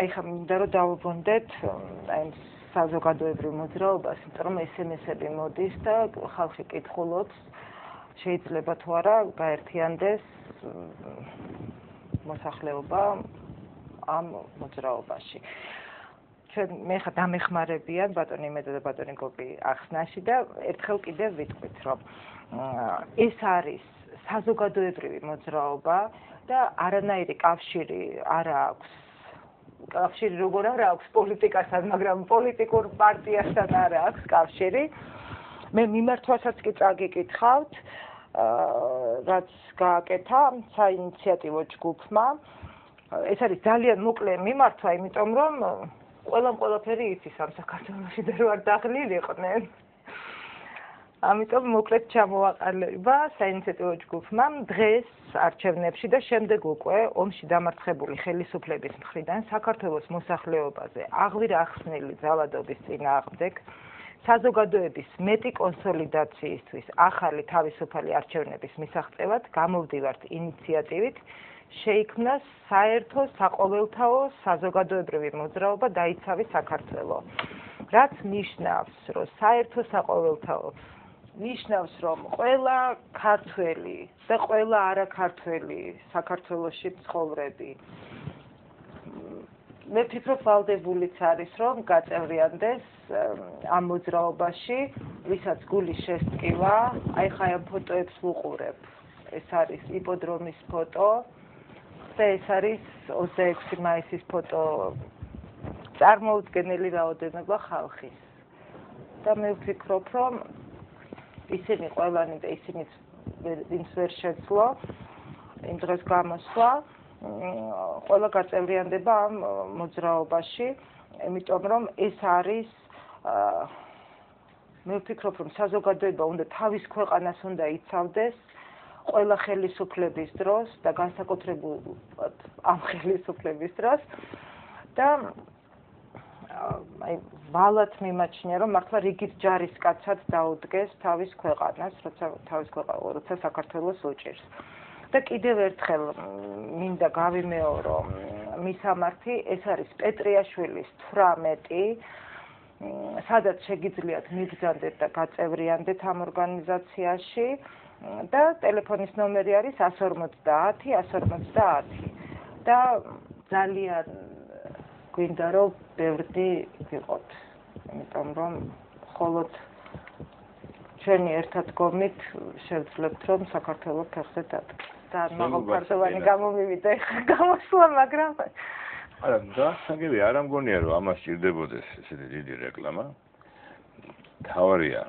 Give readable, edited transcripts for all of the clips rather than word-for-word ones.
აი ხა მინდა რომ დავუბრუნდეთ აი საზოგადოებრივ მოძრაობას, იმიტომ რომ SMS-ები მოდის და ხალხი კითხულობს, შეიძლება თუ არა გაერთიანდეს მოსახლეობა ამ მოძრაობაში. მე ხა დამეხმარებიან ბატონი იმედა და ბატონი გოგი ახსნაში და ერთხელ კიდევ ვიტყვით, რომ ეს არის საზოგადოებრივი მოძრაობა და არანაირი კავშირი არ აქვს. კავშირი როგორ არ აქვს პოლიტიკასთან, მაგრამ პოლიტიკურ პარტიასთან არ აქვს კავშირი. მე მიმართვასაც კი წაგიკითხავთ, რაც გააკეთა საინიციატივო ჯგუფმა. ეს არის ძალიან მოკლე მიმართვა, იმიტომ რომ ყველაფერი იცის ამ საქართველოში და რო არ დაღლილიყვნენ. ამიტომ მოკლედ ჩამოვაყალიბა საინიციატივო ჯგუფმა დღეს არჩევნებში და შემდეგ უკვე ომში დამარცხებული ხელისუფლების მხრიდან საქართველოს მოსახლეობაზე აღვირა ახსნილი ძალადობის წინააღმდეგ საზოგადოების მეტი კონსოლიდაციისთვის ახალი თავისუფალი არჩევნების მისაღწევად გამოვდივართ ინიციატივით შეიქმნა საერთო საყოველთაო საზოგადოებრივი მოძრაობა დაიცავი საქართველო. რაც ნიშნავს, რომ საერთო საყოველთაო ნიშნავს, რომ ყველა ქართველი და ყველა არაქართველი საქართველოში ცხოვრები მე ვფიქრობ ვალდებულიც არის, რომ გაწევრიანდეს ამ მოძრაობაში, ვისაც გულის შესტკივა, აი ხა ამ ფოტოებს ვუყურებ. ეს არის იპოდრომის ფოტო და ეს არის 26 მაისის ფოტო წარმოუდგენელი რაოდენობა ხალხის. და მე ვფიქრობ, რომ ისინი ყველანი და ისინიც ვინც ვერ შეძლო იმ დღეს გამოსვლა, ყველა გაწევრიანდება ამ მოძრაობაში, იმიტომ რომ ეს არის მე ვფიქრობ, რომ საზოგადოება უნდა თავის ქვეყანას უნდა იცავდეს ყველა ხელისუფლების დროს და განსაკუთრებულად ამ ხელისუფლების დროს და აი ვალად მიმაჩნია, რომ მართლა რიგით ჯარისკაცად დაუდგეს თავის ქვეყანას, როცა საქართველოს უჭირს. და კიდევ ერთხელ მინდა გავიმეორო მისამართი, ეს არის პეტრიაშვილის 18, სადაც შეგიძლიათ მიგზანდეთ და გაწევრიანდეთ ამ ორგანიზაციაში და ტელეფონის ნომერი არის 150 და ძალიან გვინდა რომ ბევრი ვიყოთ, იმიტომ რომ მხოლოდ ჩვენი ერთადგომით შევძლებთ რომ საქართველოს ფეხზე დადგეს. და მაღალფარდოვანი გამომივიდა გამოსვლა, მაგრამ არა, გასაგები არ ამგონია რომ ამას სჭირდებოდეს ესეთი დიდი რეკლამა. თავარია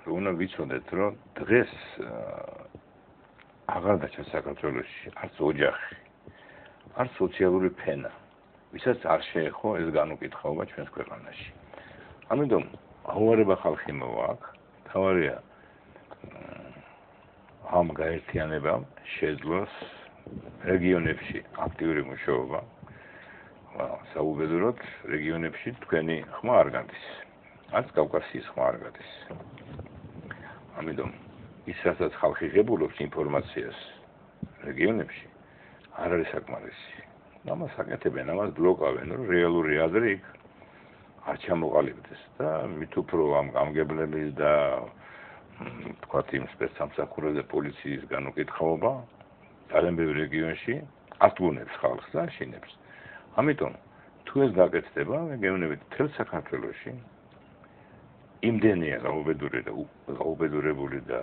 რომ უნდა ვიცოდეთ რომ დღეს აღარ დაჩა საქართველოში არც ოჯახი, არც სოციალური ფენა. ვისაც არ შეეხო ეს განუკითხაობა ჩვენს ქვეყანაში. ამიტომ აუარება ხალხი მოაქვს, თავარია ამ გაერთიანებამ შეძლოს რეგიონებში აქტიური მუშაობა. საუბედუროდ რეგიონებში თქვენი ხმა არ გადის. არც კავკასიის ხმა არ გადის. ამიტომ ის რასაც ხალხი ღებულობს ინფორმაციას რეგიონებში არ არის საკმარისი. ამას აკეთებენ, ამას ბლოკავენ, რომ რეალური აზრი იქ არ ჩამოყალიბდეს და მით უფრო ამ გამგებლების და თქვათ იმ სპეცსამსახურების და პოლიციის განუკითხაობა ძალიან ბევრ რეგიონში ართმუნებს ხალხს და შინებს. ამიტომ თუ ეს გაკეთდება, მე გეუბნებით მთელ საქართველოში იმდენია გაუბედურებული და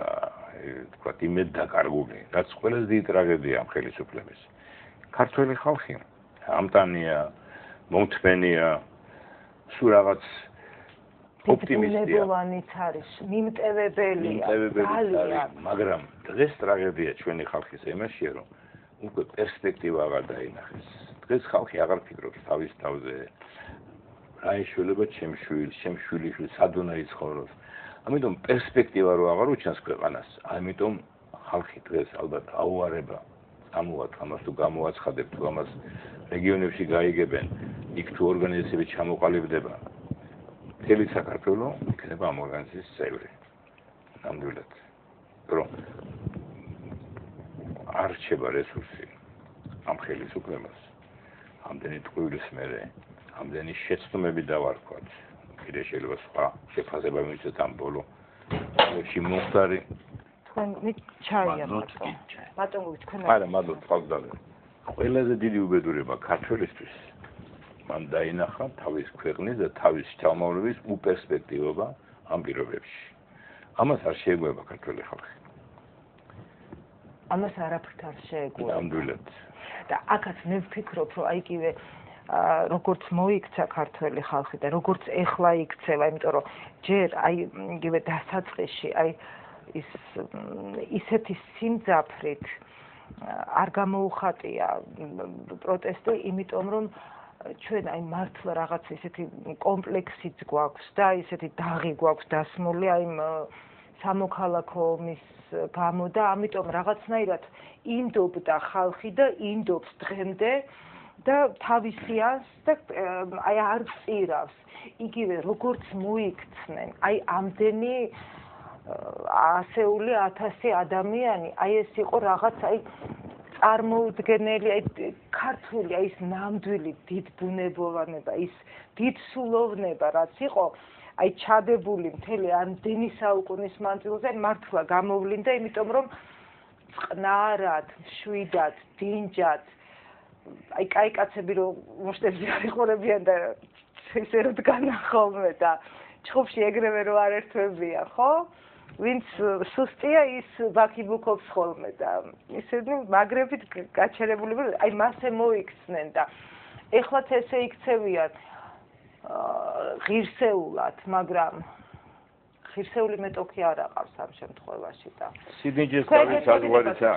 თქვათ იმედ დაკარგული, რაც ყველაზე დიდი ტრაგედია ამ ხელისუფლების. ქართველი ხალხი ამტანია, მომთმენია, სულ რაღაც ოპტიმისტია. მიმტევებელია, მაგრამ დღეს ტრაგედია ჩვენი ხალხის იმაშია, რომ უკვე პერსპექტივა აღარ დაინახეს. დღეს ხალხი აღარ ფიქრობს თავის თავზე. რა ეშველება ჩემ შვილიშვილს სად უნდა იცხოვროს. ამიტომ პერსპექტივა რო აღარ უჩანს ქვეყანას. ამიტომ ხალხი დღეს ალბათ აუარება ამოათ ამას თუ გამოაცხადებ თუ ამას რეგიონებში გაიგებენ, იქ თუ ორგანიზაციები ჩამოყალიბდება. მთელი საქართველო იქნება ამ ორგანიზაციის წევრი. ნამდვილად. რომ არ რჩება რესურსი ამ ხელისუფლებას. ამდენი ტყუილის მერე, ამდენი შეცდომები დავარქვათ. კიდე შეიძლება სხვა შეფასება მივცეთ ამ ბოლო წლებში მომხდარი. თქვენი ჩაია მარტო. ბატონო თქვენ არა, მადლობ თვალგდალე. ყველაზე დიდი უბედურება ქართველისთვის მან დაინახა თავის ქვეყნის და თავის შთამომავლობის უპერსპექტივობა ამ პირობებში. ამას არ შეეგუება ქართველი ხალხი. ამას არაფრით არ შეეგუება. ნამდვილად. და აქაც მე ვფიქრობ, რომ აი იგივე როგორც მოიქცა ქართველი ხალხი და როგორც ეხლა იქცევა, იმიტომ რომ ჯერ აი იგივე დასაწყისში აი ისეთი სიმძაფრით არ გამოუხატია პროტესტი, იმიტომ რომ ჩვენ აი მართლა რაღაც ისეთი კომპლექსიც გვაქვს და ისეთი დაღი გვაქვს დასმული აი სამოქალაქო ომის გამო და ამიტომ რაღაცნაირად ინდობდა ხალხი და ინდობს დღემდე და თავისიანს და აი არ წირავს. იგივე როგორც მოიქცნენ, აი ამდენი ასეული 1000 ადამიანი, აი ეს იყო რაღაც აი წარმოუდგენელი, აი ქართული, აი ეს ნამდვილი დიდ ბუნებოვანება, ის დიდ სულოვნება, რაც იყო, აი ჩადებული მთელი ამდენი საუკუნის მანძილზე მართლა გამოვლინდა, იმიტომ რომ წყნარად, მშვიდად, დინჯად, აი კაიკაცები რომ მოშტებზე არ იყურებიან და ესე რომ დგანა ხოლმე და ჩხუბში ეგრევე რომ არ ერთვებიან, ხო? ვინც სუსტია ის ბაქიბუქობს ხოლმე და ისინი მაგრებით გაჩერებული, აი მასე მოიქცნენ და ეხლაც ესე იქცევიან ღირსეულად, მაგრამ ღირსეული მეტოქი არ აყავს ამ შემთხვევაში და სიდინჯეს თავის საზღვარისა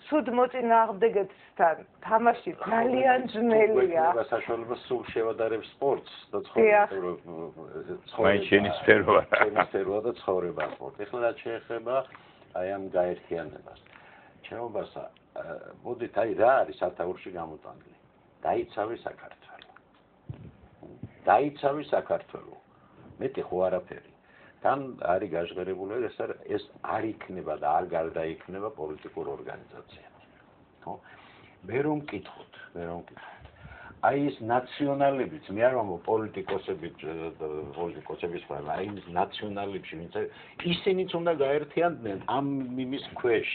ცუდ მოწინააღმდეგებთან თამაში ძალიან ძნელია. საშუალება სულ შევადარებს სპორტს და ცხოვრება და ცხოვრება სპორტი. ეხლა რაც შეეხება აი ამ გაერთიანებას. ჩემობას მოდით აი რა არის სათაურში გამოტანილი. დაიცავი საქართველო. დაიცავი საქართველო. მეტი ხო არაფერი. თან არის გაჟღერებული ეს არ იქნება და არ გარდაიქმნება პოლიტიკური ორგანიზაცია. ხო? მე რომ მკითხოთ. აი ეს ნაციონალებიც, მე არ ვამბობ პოლიტიკოსების ხოლმე, აი ეს ნაციონალებში, ვინც ისინიც უნდა გაერთიანდნენ ამ იმის ქვეშ.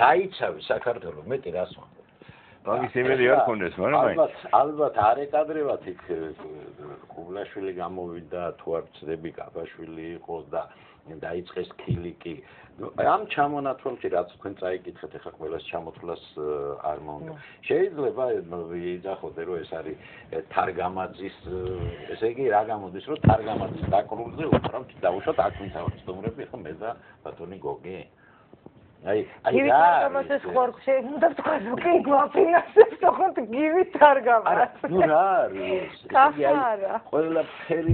დაიცავი საქართველო, მეტი რას ვამბობ. მაგის იმედი არ ქონდეს, მაგრამ ალბათ არ ეკადრებათ იქ ყუბლაშვილი გამოვიდა, თუ არ ვცდები კაბაშვილი იყო და დაიწყეს ქილიკი. ამ ჩამონათვალში რაც თქვენ წაიკითხეთ, ეხლა ყველას ჩამოთვლას არ მომდა. შეიძლება იძახოთ, რომ ეს არის თარგამაძის, ესე იგი რა გამოდის, რომ თარგამაძის დაკრულზე უბრალოდ დავუშვათ აქ ვინც ავწდომრები, ხო მე და ბატონი გოგი. აი რა ამასეს ხორხში უნდა თქვა რომ კი გვაფინანსებს თქო გივით თარგამას. ნუ რა არის? კახარა. ყველაფერი